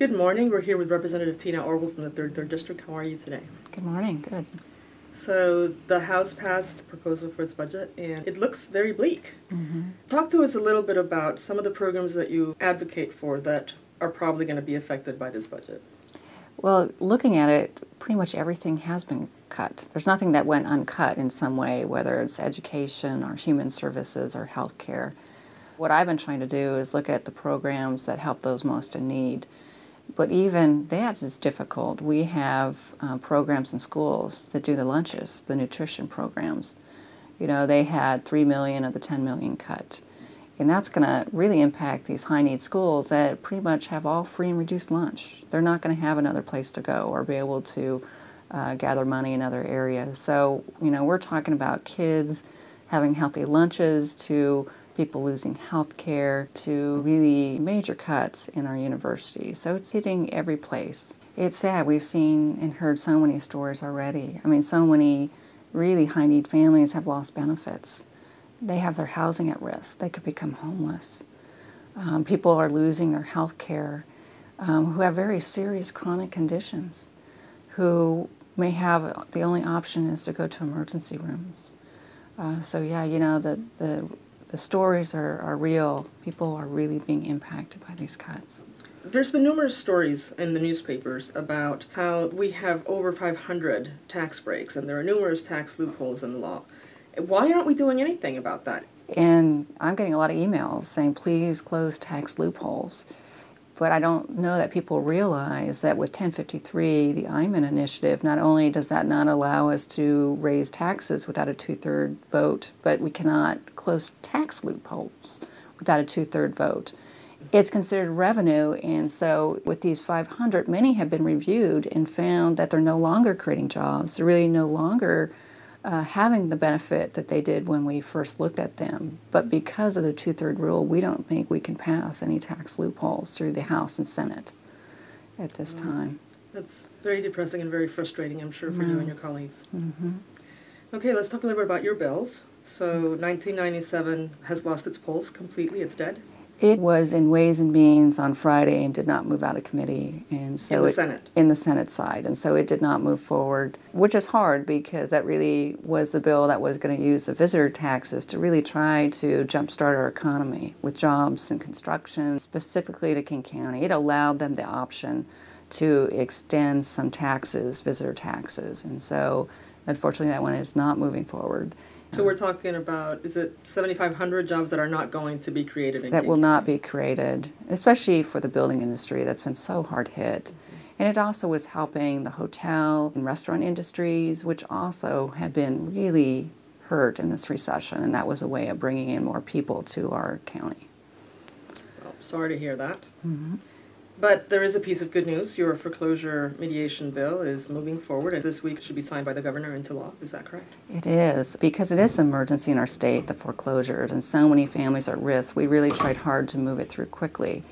Good morning. We're here with Representative Tina Orwall from the 3rd District. How are you today? Good morning. Good. So the House passed a proposal for its budget, and it looks very bleak. Mm-hmm. Talk to us a little bit about some of the programs that you advocate for that are probably going to be affected by this budget. Well, looking at it, pretty much everything has been cut. There's nothing that went uncut in some way, whether it's education or human services or health care. What I've been trying to do is look at the programs that help those most in need. But even that is difficult. We have programs in schools that do the lunches, the nutrition programs. You know, they had $3 million of the $10 million cut. And that's going to really impact these high-need schools that pretty much have all free and reduced lunch. They're not going to have another place to go or be able to gather money in other areas. So, you know, we're talking about kids having healthy lunches to people losing health care to really major cuts in our universities. So it's hitting every place. It's sad. We've seen and heard so many stories already. I mean, so many really high-need families have lost benefits. They have their housing at risk. They could become homeless. People are losing their health care who have very serious chronic conditions, who may have the only option is to go to emergency rooms. So yeah, you know, the stories are real. People are really being impacted by these cuts. There's been numerous stories in the newspapers about how we have over 500 tax breaks and there are numerous tax loopholes in the law. Why aren't we doing anything about that? And I'm getting a lot of emails saying, please close tax loopholes. But I don't know that people realize that with 1053, the Iman initiative, not only does that not allow us to raise taxes without a 2/3 vote, but we cannot close tax loopholes without a 2/3 vote. It's considered revenue, and so with these 500, many have been reviewed and found that they're no longer creating jobs. They're really no longer having the benefit that they did when we first looked at them. But because of the 2/3 rule, we don't think we can pass any tax loopholes through the House and Senate at this time. That's very depressing and very frustrating, I'm sure, for you and your colleagues. Mm-hmm. Okay, let's talk a little bit about your bills. So 1997 has lost its pulse completely. It's dead. It was in Ways and Means on Friday and did not move out of committee. And so in the Senate? In the Senate side. And so it did not move forward, which is hard because that really was the bill that was going to use the visitor taxes to really try to jumpstart our economy with jobs and construction, specifically to King County. It allowed them the option to extend some taxes, visitor taxes. And so unfortunately that one is not moving forward. So we're talking about, is it 7,500 jobs that are not going to be created in that King will County? not be created, especially for the building industry that's been so hard hit. Mm-hmm. And it also was helping the hotel and restaurant industries, which also have been really hurt in this recession, and that was a way of bringing in more people to our county. Well, sorry to hear that. Mm-hmm. But there is a piece of good news. Your foreclosure mediation bill is moving forward, and this week it should be signed by the governor into law. Is that correct? It is, because it is an emergency in our state, the foreclosures, and so many families are at risk. We really tried hard to move it through quickly.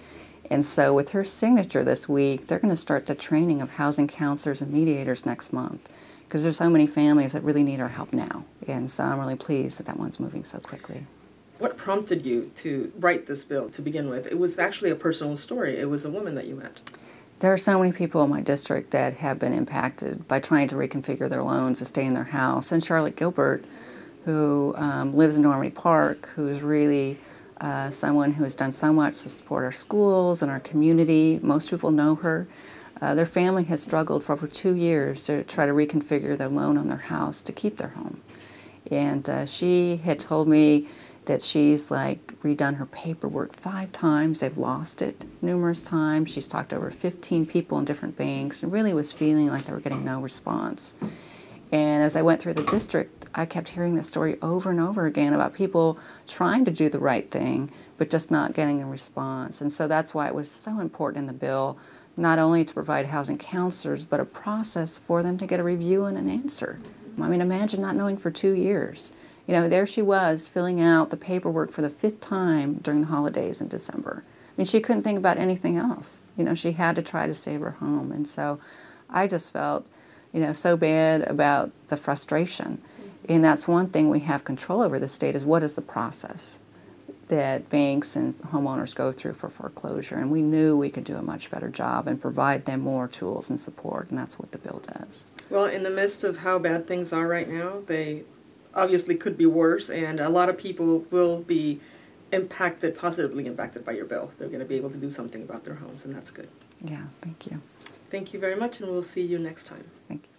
And so with her signature this week, they're going to start the training of housing counselors and mediators next month, because there's so many families that really need our help now. And so I'm really pleased that that one's moving so quickly. What prompted you to write this bill to begin with? It was actually a personal story. It was a woman that you met. There are so many people in my district that have been impacted by trying to reconfigure their loans to stay in their house. And Charlotte Gilbert, who lives in Normandy Park, who's really someone who has done so much to support our schools and our community. Most people know her. Their family has struggled for over 2 years to try to reconfigure their loan on their house to keep their home. And she had told me that she's redone her paperwork 5 times. They've lost it numerous times. She's talked to over 15 people in different banks and really was feeling like they were getting no response. And as I went through the district, I kept hearing this story over and over again about people trying to do the right thing, but just not getting a response. And so that's why it was so important in the bill, not only to provide housing counselors, but a process for them to get a review and an answer. I mean, imagine not knowing for 2 years. You know, there she was filling out the paperwork for the 5th time during the holidays in December. I mean, she couldn't think about anything else. You know, she had to try to save her home. And so I just felt, you know, so bad about the frustration. And that's one thing we have control over the state is what is the process? that banks and homeowners go through for foreclosure, and we knew we could do a much better job and provide them more tools and support, and that's what the bill does. Well, in the midst of how bad things are right now, they obviously could be worse, and a lot of people will be positively impacted by your bill. They're going to be able to do something about their homes, and that's good. Yeah, thank you. Thank you very much, and we'll see you next time. Thank you.